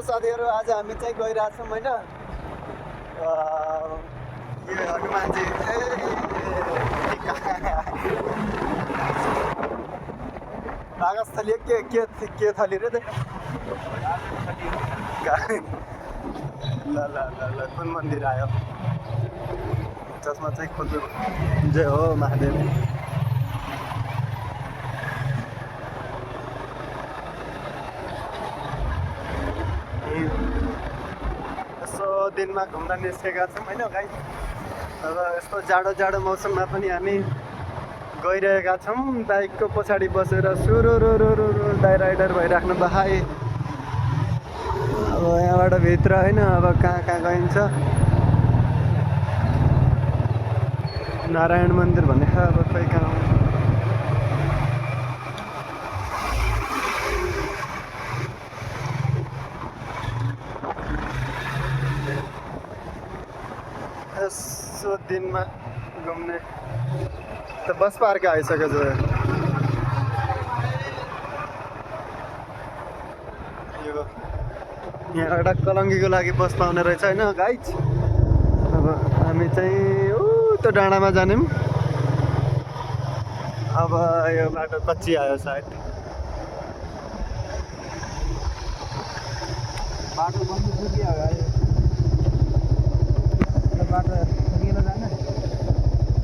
साथीहरू आज हामी चाहिँ गइरहेछौँ होइन यो हनुमानजी कागजथली के थली रे ल कुन मन्दिर आयो जसमा चाहिँ खोज्नु जय हो महादेव यसो दिनमा घुम्न निस्केका छौँ होइन गाई र यस्तो जाडो मौसममा पनि हामी गइरहेका छौँ बाइकको पछाडि बसेर सुरुरुरुरु राइडर भइराख्नु भाइ अब यहाँबाट भित्र होइन अब कहाँ गइन्छ नारायण मन्दिर भन्ने अब खोइ कहाँ यसो दिनमा घुम्ने त बस पार्क आइसक्यो जो यहाँबाट कलङ्गीको लागि बस पाउने रहेछ होइन गाइज अब हामी चाहिँ त्यो डाँडामा जाने अब यो बाटो कच्ची आयो सायद बाटो बन्द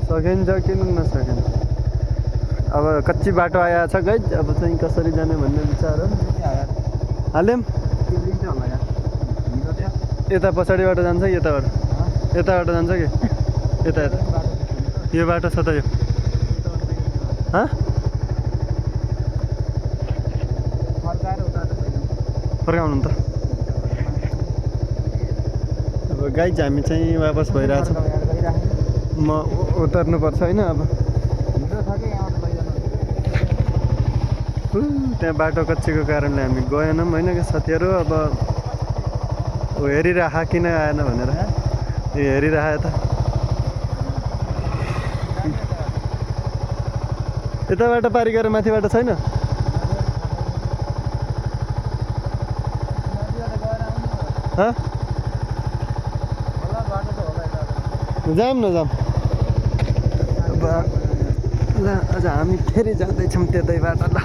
सकिन्छ किन नसकिन्छ अब कच्ची बाटो आएको छ गाइज अब चाहिँ कसरी जाने भन्ने विचार हो हाल्यौँ यता पछाडिबाट जान्छ कि यताबाट जान्छ कि यता यो बाटो छ त यो फर्काउनु त अब गाइज हामी चाहिँ वापस भइरहेछौँ म उतर्नुपर्छ होइन अब त्यहाँ बाटो कच्चीको कारणले हामी गएनौँ होइन कि साथीहरू अब हेरिराख किन आएन भनेर यो हेरिराख यताबाट पारी गएर माथिबाट छैन जाम न जाम अब ल अझ हामी फेरि जाँदैछौँ त्यतै बाटो ल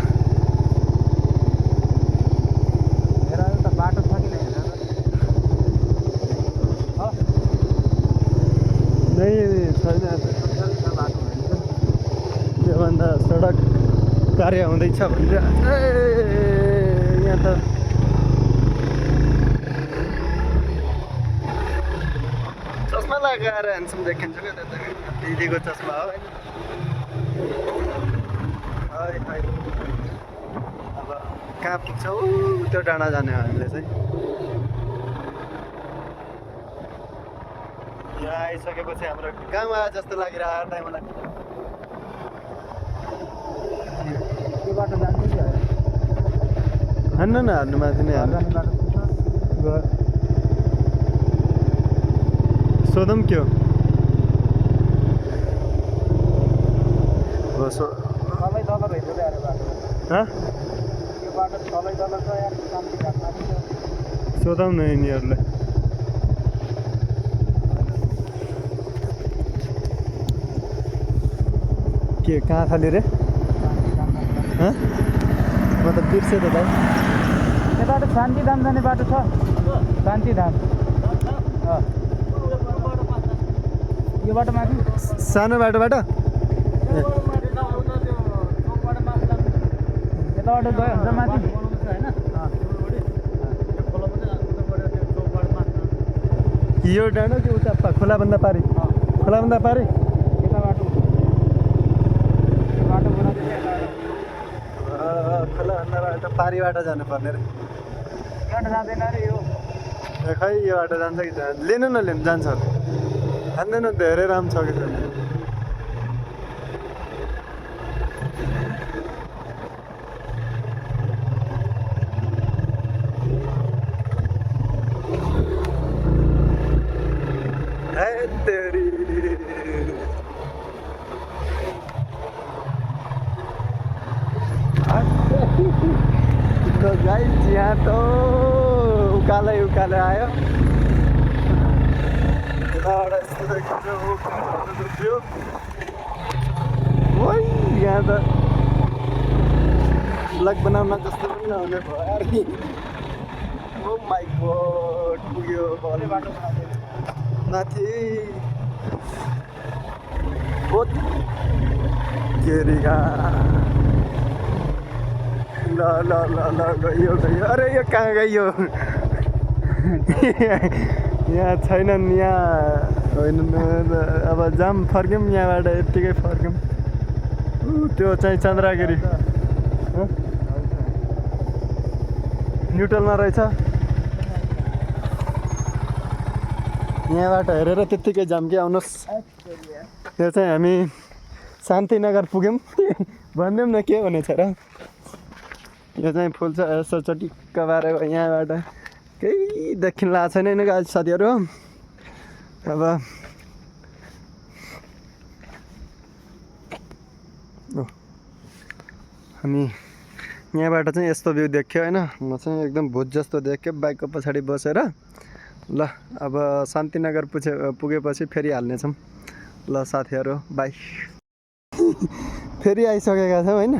बाटो छ कि नै छैन त्योभन्दा सडक कार्य हुँदैछ भनेर यहाँ त चस्मा लगाएर ह्यान्डसम देखिन्छ क्या दिदीको चस्मा हो होइन अब कहाँ पुग्छौ त्यो डाँडा जाने हो हामीले चाहिँ यहाँ आइसकेपछि हाम्रो गाउँ आयो जस्तो लागिरहेको थियो मलाई बाटो जान्छ कि हान्नु न हान्नु माथि नै हाल्नु सोधौँ के हो सोधौँ न यिनीहरूलाई के कहाँ खाली रे म त बिर्सेँ त भाइ यताबाट शान्तिधाम जाने बाटो छ शान्तिधाम यो बाटो माथि सानो बाटोबाट यताबाट गयो हुन्छ माथि यो डाँडो कि उता खोलाभन्दा पारी खोलाभन्दा पारी खोलाभन्दा बाटो पारीबाट जानुपर्ने रे जाँदैन रे यो खै यो बाटो जान्छ कि लिनु न लिनु जान्छ जान्दैन धेरै राम्रो छ कि तो गाइस यहाँ तो उकालै उकालो आयो यताबाट यस्तो देखिन्छ उकालो ओइ यहाँ त ब्लग बनाउन जस्तो पनि नहुने भयो अरे ओ माई गॉड पुग्यो बाटो माथि बहुत केरीका ल ल ल ल गयो गयो अरे यो कहाँ गयो यहाँ छैनन् यहाँ होइन अब जाम फर्क्यौँ यहाँबाट यत्तिकै फर्क्यौँ त्यो चाहिँ चन्द्रगिरी न्युट्रलमा रहेछ यहाँबाट हेरेर त्यत्तिकै जाम कि आउनुहोस् यो चाहिँ हामी शान्तिनगर पुग्यौँ भनिदिउँ न के हुनेछ र यो चाहिँ फुल छ यसो चटिक्क बारेको यहाँबाट केही देखिन लागेको छैन नि गाइस साथीहरू अब हामी यहाँबाट चाहिँ यस्तो भ्यू देख्यो होइन म चाहिँ एकदम भुत जस्तो देख्यो बाइकको पछाडि बसेर ल अब शान्तिनगर पुगेपछि फेरि हाल्नेछौँ ल साथीहरू बाई फेरि आइसकेका छौँ होइन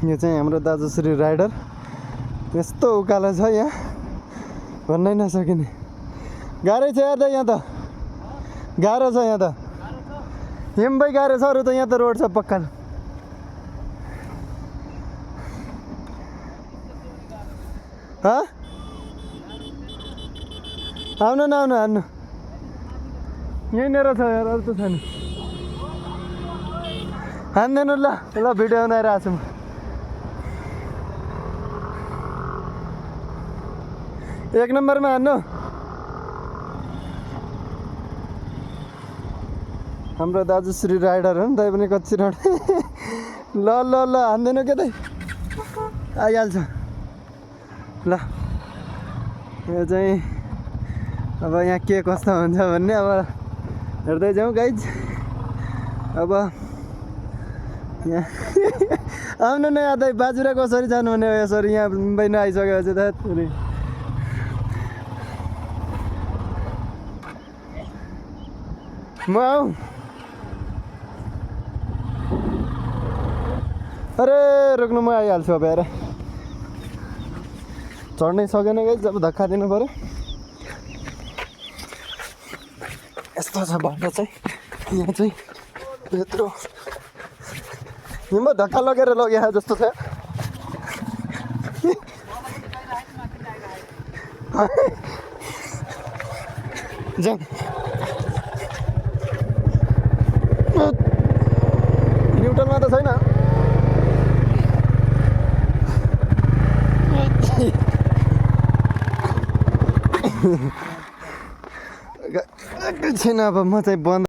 यो चाहिँ हाम्रो दाजुश्री राइडर यस्तो उकालो छ यहाँ भन्नै नसकिने गाह्रै छ यार त यहाँ त गाह्रो छ यहाँ त हिँड्दै गाह्रो छ अरू त यहाँ त रोड छ पक्का आउनु न आउनु हान्नु यहीँनिर छ यार अरू त छैन हान्दैन ल ल भिडियो बनाइरहेको छु म एक नम्बरमा हान्नु हाम्रो दाजुश्री राइडर हो नि दाइ पनि कच्ची रोड ल ल ल हान्दैन के दाइ आइहाल्छ ल यो चाहिँ अब यहाँ के कस्तो हुन्छ भन्ने अब हेर्दै जाउँ गाइज अब यहाँ आउनु न यहाँ दाइ बाजुरा कसरी जानु भने यसरी यहाँ मुम्बई नआइसकेपछि त म आऊ अरे रोक्नु म आइहाल्छु अब हेर चढ्नै सकेन गाइस अब धक्का दिनु पऱ्यो यस्तो छ बाटो चाहिँ यहाँ चाहिँ यत्रो हिँड्दा धक्का लगेर लग्यो जस्तो छ जाउँ न्युट्रलमा त छैन एकछिन अब म चाहिँ बन्द